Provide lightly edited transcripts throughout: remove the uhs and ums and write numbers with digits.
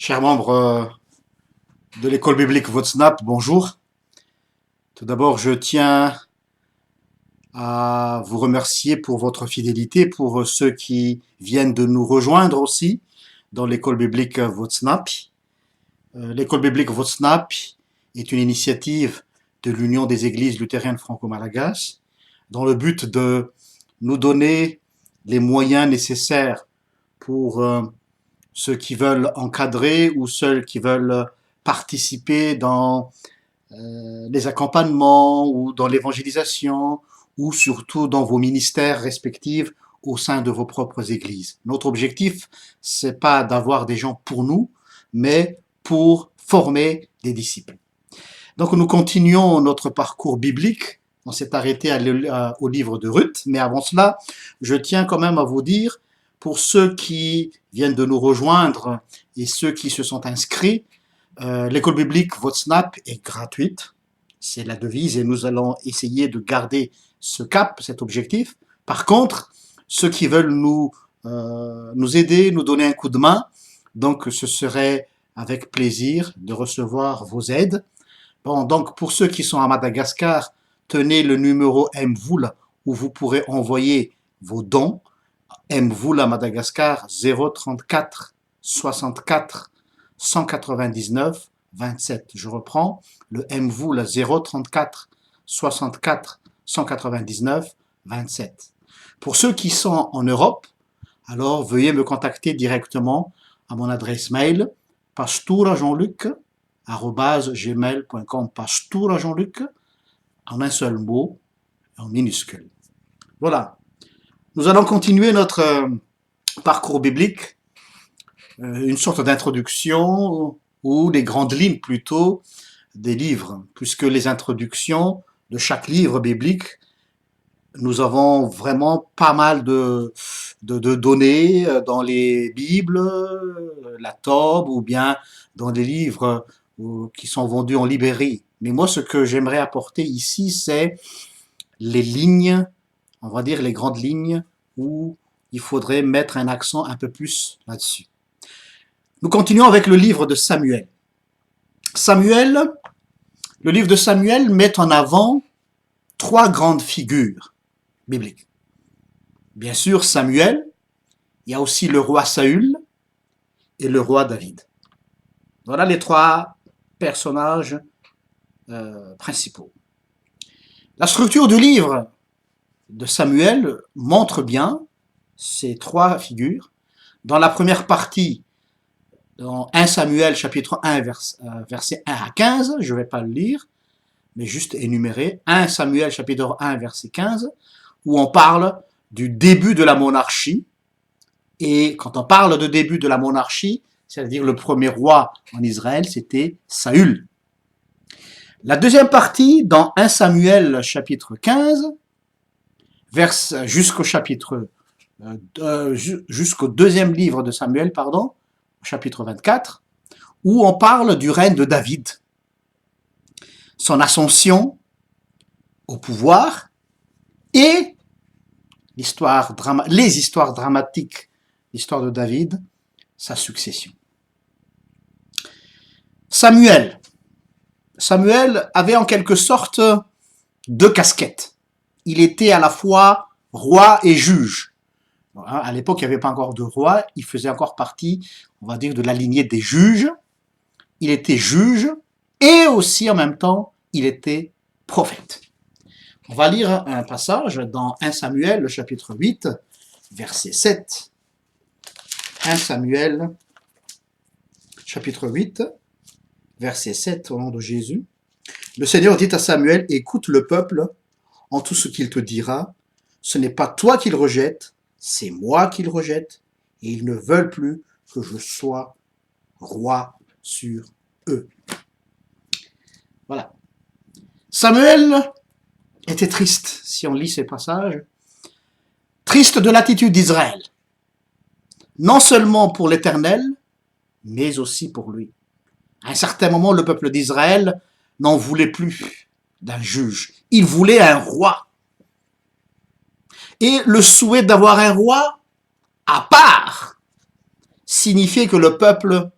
Chers membres de l'école biblique Votsnap, bonjour. Tout d'abord, je tiens à vous remercier pour votre fidélité, pour ceux qui viennent de nous rejoindre aussi dans l'école biblique Votsnap. L'école biblique Votsnap est une initiative de l'Union des églises luthériennes franco-malagasy dans le but de nous donner les moyens nécessaires pour ceux qui veulent encadrer ou ceux qui veulent participer dans les accompagnements ou dans l'évangélisation ou surtout dans vos ministères respectifs au sein de vos propres églises. Notre objectif, c'est pas d'avoir des gens pour nous, mais pour former des disciples. Donc nous continuons notre parcours biblique. On s'est arrêté au livre de Ruth, mais avant cela, je tiens quand même à vous dire, pour ceux qui viennent de nous rejoindre et ceux qui se sont inscrits, l'école biblique Votsnap est gratuite, c'est la devise et nous allons essayer de garder ce cap, cet objectif. Par contre, ceux qui veulent nous aider, nous donner un coup de main, donc ce serait avec plaisir de recevoir vos aides. Bon, donc pour ceux qui sont à Madagascar, tenez le numéro MVOUL où vous pourrez envoyer vos dons. MVOUL à Madagascar 034 64 199 27. Je reprends le MVOUL 034 64 199 27. Pour ceux qui sont en Europe, alors veuillez me contacter directement à mon adresse mail pastourajeanluc@gmail.com. Pastourajeanluc en un seul mot, en minuscule. Voilà. Nous allons continuer notre parcours biblique, une sorte d'introduction ou des grandes lignes plutôt des livres, puisque les introductions de chaque livre biblique, nous avons vraiment pas mal de données dans les Bibles, la Tob ou bien dans des livres qui sont vendus en librairie. Mais moi, ce que j'aimerais apporter ici, c'est les lignes, on va dire les grandes lignes où il faudrait mettre un accent un peu plus là-dessus. Nous continuons avec le livre de Samuel. Le livre de Samuel met en avant trois grandes figures bibliques. Bien sûr, Samuel, il y a aussi le roi Saül et le roi David. Voilà les trois personnages principaux. La structure du livre de Samuel montre bien ces trois figures. Dans la première partie, dans 1 Samuel chapitre 1 verset 1 à 15, je ne vais pas le lire, mais juste énumérer, 1 Samuel chapitre 1 verset 15, où on parle du début de la monarchie. Et quand on parle de début de la monarchie, c'est-à-dire le premier roi en Israël, c'était Saül. La deuxième partie, dans 1 Samuel chapitre 15, jusqu'au deuxième livre de Samuel, pardon, chapitre 24, où on parle du règne de David, son ascension au pouvoir et les histoires dramatiques, l'histoire de David, sa succession. Samuel avait en quelque sorte deux casquettes. Il était à la fois roi et juge. À l'époque, il n'y avait pas encore de roi, il faisait encore partie, on va dire, de la lignée des juges. Il était juge et aussi en même temps, il était prophète. On va lire un passage dans 1 Samuel, le chapitre 8, verset 7. 1 Samuel, chapitre 8, verset 7, au nom de Jésus. Le Seigneur dit à Samuel, écoute le peuple en tout ce qu'il te dira. Ce n'est pas toi qu'il rejette, c'est moi qu'il rejette, et ils ne veulent plus que je sois roi sur eux. Voilà. Samuel était triste, si on lit ces passages, triste de l'attitude d'Israël, non seulement pour l'Éternel, mais aussi pour lui. À un certain moment, le peuple d'Israël n'en voulait plus d'un juge, il voulait un roi. Et le souhait d'avoir un roi à part signifiait que le peuple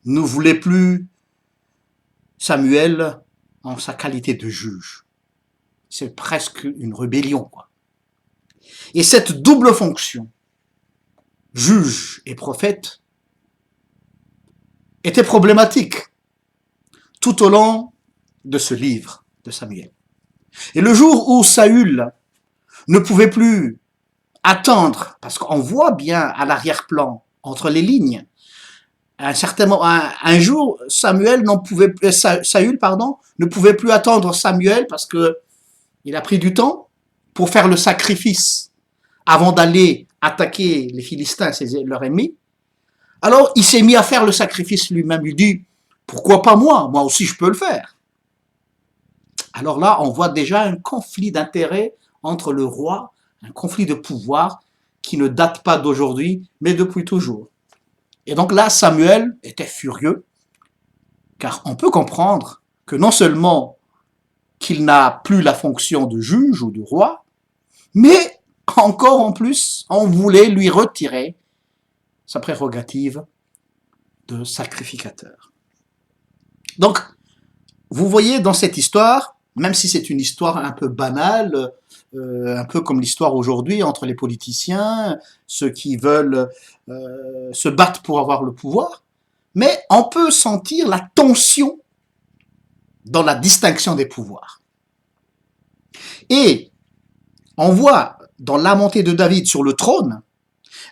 ne voulait plus Samuel en sa qualité de juge. C'est presque une rébellion, quoi. Et cette double fonction, juge et prophète, était problématique tout au long de ce livre de Samuel. Et le jour où Saül ne pouvait plus attendre, parce qu'on voit bien à l'arrière-plan, entre les lignes, un jour, Saül ne pouvait plus attendre Samuel parce que il a pris du temps pour faire le sacrifice avant d'aller attaquer les Philistins, leurs ennemis. Alors, il s'est mis à faire le sacrifice lui-même. Il dit, pourquoi pas moi? Moi aussi, je peux le faire. Alors là, on voit déjà un conflit d'intérêts entre le roi, un conflit de pouvoir qui ne date pas d'aujourd'hui, mais depuis toujours. Et donc là, Samuel était furieux, car on peut comprendre que non seulement qu'il n'a plus la fonction de juge ou de roi, mais encore en plus, on voulait lui retirer sa prérogative de sacrificateur. Donc, vous voyez dans cette histoire, même si c'est une histoire un peu banale, un peu comme l'histoire aujourd'hui entre les politiciens, ceux qui veulent se battre pour avoir le pouvoir, mais on peut sentir la tension dans la distinction des pouvoirs. Et on voit dans la montée de David sur le trône,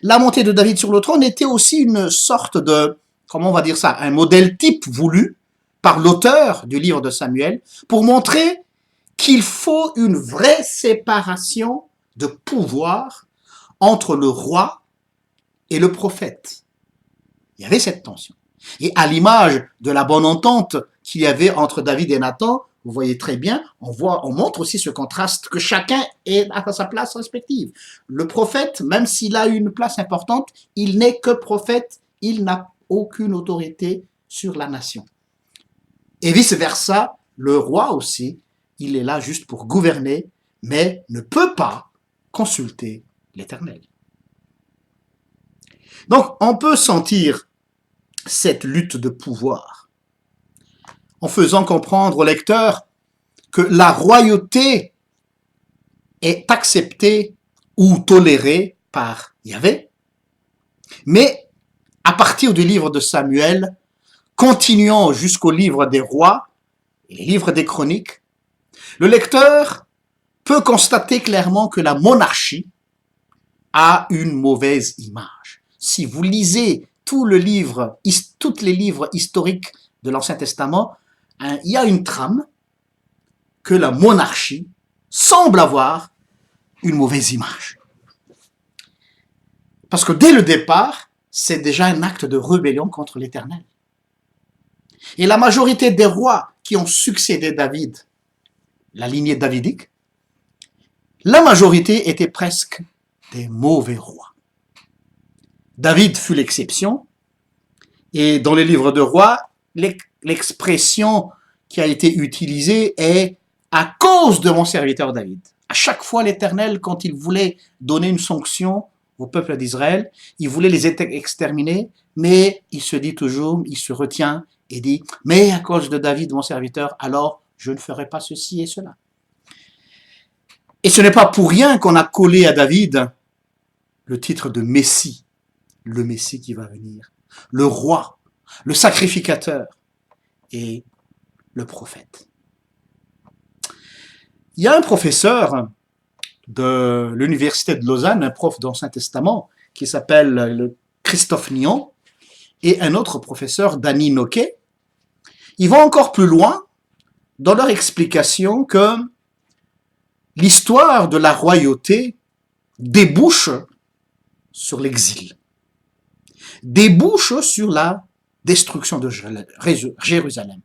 la montée de David sur le trône était aussi une sorte de, comment on va dire ça, un modèle type voulu par l'auteur du livre de Samuel pour montrer qu'il faut une vraie séparation de pouvoir entre le roi et le prophète. Il y avait cette tension. Et à l'image de la bonne entente qu'il y avait entre David et Nathan, vous voyez très bien, on montre aussi ce contraste que chacun est à sa place respective. Le prophète, même s'il a une place importante, il n'est que prophète, il n'a aucune autorité sur la nation. Et vice-versa, le roi aussi, il est là juste pour gouverner, mais ne peut pas consulter l'Éternel. Donc, on peut sentir cette lutte de pouvoir en faisant comprendre au lecteur que la royauté est acceptée ou tolérée par Yahvé, mais à partir du livre de Samuel, continuant jusqu'au livre des rois et les livres des chroniques, le lecteur peut constater clairement que la monarchie a une mauvaise image. Si vous lisez tous les livres historiques de l'Ancien Testament, il y a une trame que la monarchie semble avoir une mauvaise image. Parce que dès le départ, c'est déjà un acte de rébellion contre l'Éternel. Et la majorité des rois qui ont succédé David, la lignée davidique, la majorité était presque des mauvais rois. David fut l'exception, et dans les livres de rois, l'expression qui a été utilisée est « à cause de mon serviteur David ». À chaque fois, l'Éternel, quand il voulait donner une sanction au peuple d'Israël, il voulait les exterminer, mais il se dit toujours, il se retient et dit « mais à cause de David, mon serviteur, alors je ne ferai pas ceci et cela ». Et ce n'est pas pour rien qu'on a collé à David le titre de Messie, le Messie qui va venir, le roi, le sacrificateur et le prophète. Il y a un professeur de l'université de Lausanne, un prof d'Ancien Testament, qui s'appelle Christophe Nion, et un autre professeur, Danny Noquet. Ils vont encore plus loin dans leur explication que l'histoire de la royauté débouche sur l'exil, débouche sur la destruction de Jérusalem.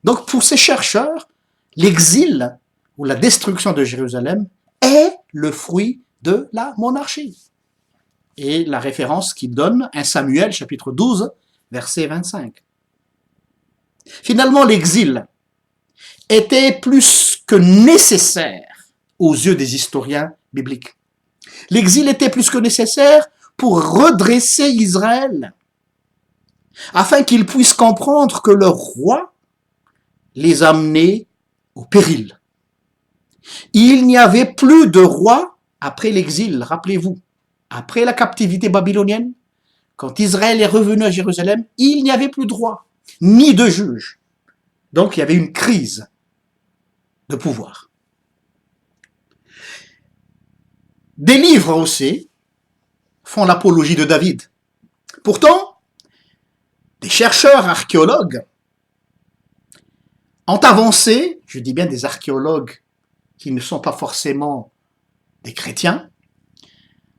Donc pour ces chercheurs, l'exil ou la destruction de Jérusalem est le fruit de la monarchie. Et la référence qu'il donne, 1 Samuel chapitre 12, verset 25. Finalement, l'exil était plus que nécessaire aux yeux des historiens bibliques. L'exil était plus que nécessaire pour redresser Israël. afin qu'ils puissent comprendre que leur roi les amenait au péril. Il n'y avait plus de roi après l'exil, rappelez-vous. Après la captivité babylonienne, quand Israël est revenu à Jérusalem, il n'y avait plus de roi, ni de juge. Donc il y avait une crise de pouvoir. Des livres aussi font l'apologie de David. Pourtant, des chercheurs archéologues ont avancé, je dis bien des archéologues qui ne sont pas forcément des chrétiens,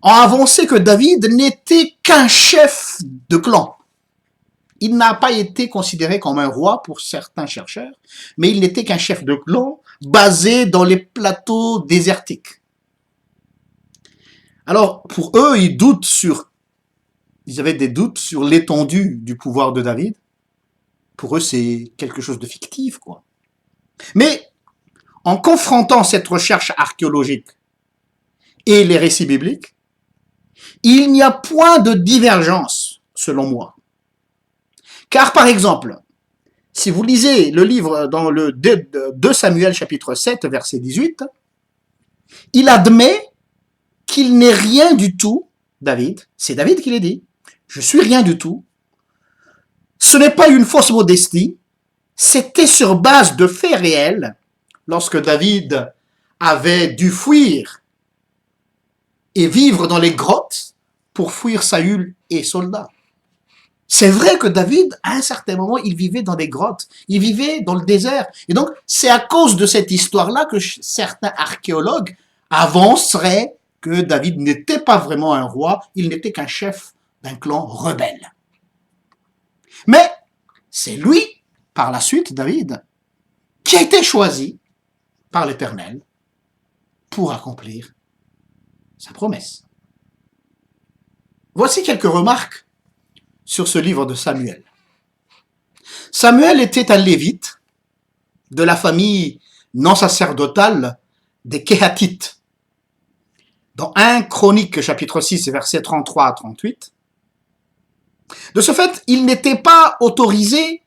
ont avancé que David n'était qu'un chef de clan. Il n'a pas été considéré comme un roi pour certains chercheurs, mais il n'était qu'un chef de clan basé dans les plateaux désertiques. Alors, pour eux, ils avaient des doutes sur l'étendue du pouvoir de David. Pour eux, c'est quelque chose de fictif, quoi. Mais, en confrontant cette recherche archéologique et les récits bibliques, il n'y a point de divergence, selon moi. Car, par exemple, si vous lisez le livre dans le 2 Samuel chapitre 7, verset 18, il admet qu'il n'est rien du tout, David, c'est David qui l'a dit, je suis rien du tout, ce n'est pas une fausse modestie, c'était sur base de faits réels, lorsque David avait dû fuir et vivre dans les grottes pour fuir Saül et soldats. C'est vrai que David, à un certain moment, il vivait dans des grottes, il vivait dans le désert. Et donc, c'est à cause de cette histoire-là que certains archéologues avanceraient que David n'était pas vraiment un roi, il n'était qu'un chef d'un clan rebelle. Mais c'est lui, par la suite, David, qui a été choisi par l'Éternel pour accomplir sa promesse. Voici quelques remarques sur ce livre de Samuel. Samuel était un lévite de la famille non sacerdotale des Kéhatites. Dans 1 Chronique chapitre 6 versets 33 à 38, de ce fait, il n'était pas autorisé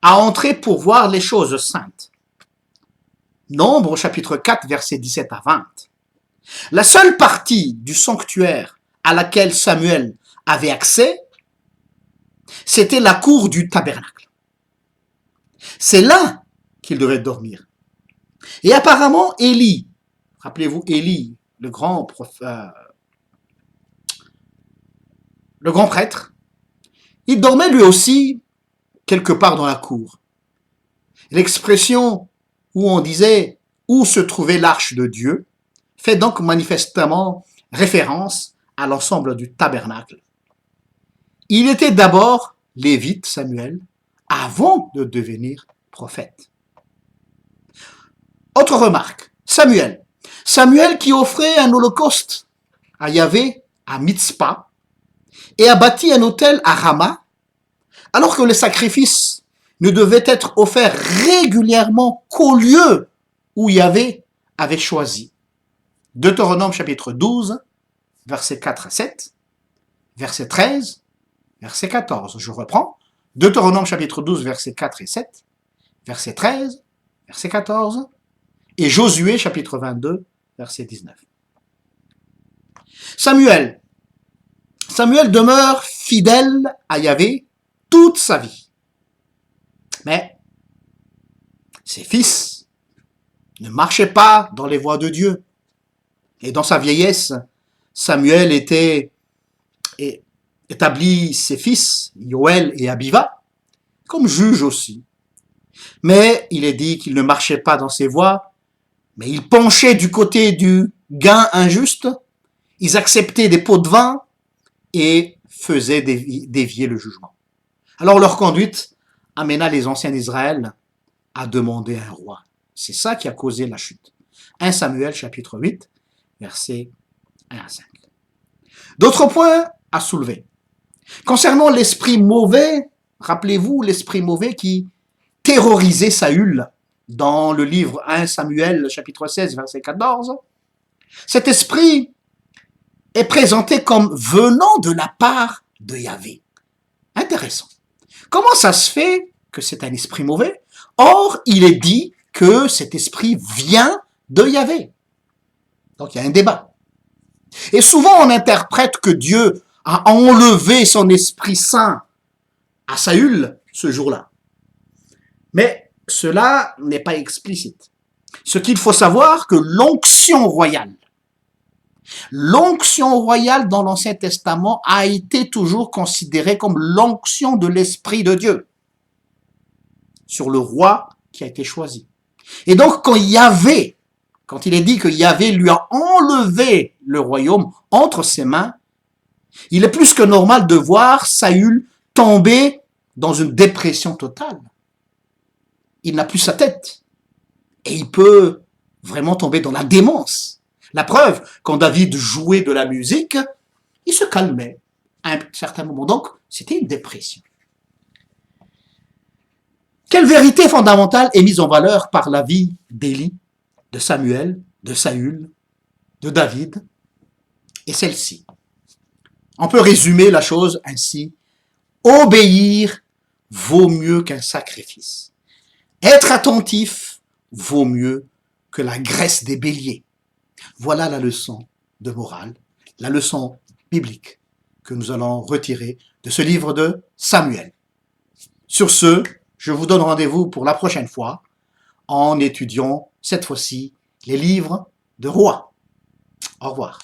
à entrer pour voir les choses saintes. Nombre chapitre 4 versets 17 à 20. La seule partie du sanctuaire à laquelle Samuel avait accès, c'était la cour du tabernacle. C'est là qu'il devait dormir. Et apparemment, Élie, rappelez-vous Élie, le grand prêtre, il dormait lui aussi quelque part dans la cour. L'expression où on disait « où se trouvait l'arche de Dieu » fait donc manifestement référence à l'ensemble du tabernacle. Il était d'abord lévite, Samuel, avant de devenir prophète. Autre remarque, Samuel. Samuel qui offrait un holocauste à Yahvé, à Mitzpah, et a bâti un autel à Rama, alors que le sacrifice ne devait être offert régulièrement qu'au lieu où Yahvé avait choisi. Deutéronome chapitre 12, versets 4 à 7, verset 13, verset 14. Je reprends. Deutéronome chapitre 12, versets 4 et 7, verset 13, verset 14, et Josué chapitre 22, verset 19. Samuel demeure fidèle à Yahvé toute sa vie. Mais ses fils ne marchaient pas dans les voies de Dieu. Et dans sa vieillesse, Samuel établit ses fils, Yoël et Abiva, comme juges aussi. Mais il est dit qu'ils ne marchaient pas dans ses voies, mais ils penchaient du côté du gain injuste, ils acceptaient des pots de vin et faisaient dévier le jugement. Alors leur conduite amena les anciens d'Israël à demander un roi. C'est ça qui a causé la chute. 1 Samuel chapitre 8, versets 1 à 5. D'autres points à soulever. Concernant l'esprit mauvais, rappelez-vous l'esprit mauvais qui terrorisait Saül dans le livre 1 Samuel chapitre 16 verset 14. Cet esprit est présenté comme venant de la part de Yahvé. Intéressant. Comment ça se fait que c'est un esprit mauvais? Or, il est dit que cet esprit vient de Yahvé. Donc, il y a un débat. Et souvent, on interprète que Dieu a enlevé son Esprit Saint à Saül ce jour-là. Mais cela n'est pas explicite. Ce qu'il faut savoir, que l'onction royale dans l'Ancien Testament a été toujours considérée comme l'onction de l'Esprit de Dieu sur le roi qui a été choisi. Et donc, quand il est dit que Yahvé lui a enlevé le royaume entre ses mains, il est plus que normal de voir Saül tomber dans une dépression totale. Il n'a plus sa tête. Et il peut vraiment tomber dans la démence. La preuve, quand David jouait de la musique, il se calmait à un certain moment. Donc, c'était une dépression. Quelle vérité fondamentale est mise en valeur par la vie d'Élie, de Samuel, de Saül, de David? Et celle-ci. On peut résumer la chose ainsi. Obéir vaut mieux qu'un sacrifice. Être attentif vaut mieux que la graisse des béliers. Voilà la leçon de morale, la leçon biblique que nous allons retirer de ce livre de Samuel. Sur ce, je vous donne rendez-vous pour la prochaine fois en étudiant cette fois-ci les livres de rois. Au revoir.